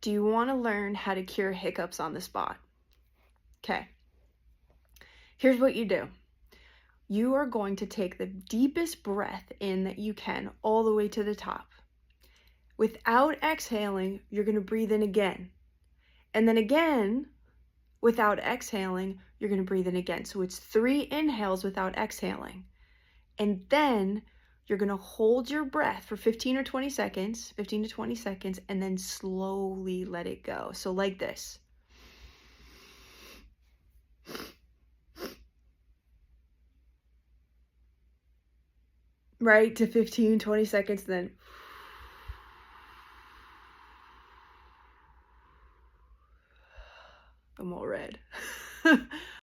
Do you want to learn how to cure hiccups on the spot? Okay. Here's what you do. You are going to take the deepest breath in that you can all the way to the top. Without exhaling, you're going to breathe in again. And then again, without exhaling, you're going to breathe in again. So it's 3 inhales without exhaling. And then you're going to hold your breath for 15 to 20 seconds, and then slowly let it go. So like this. Right, to 15, 20 seconds, then I'm all red.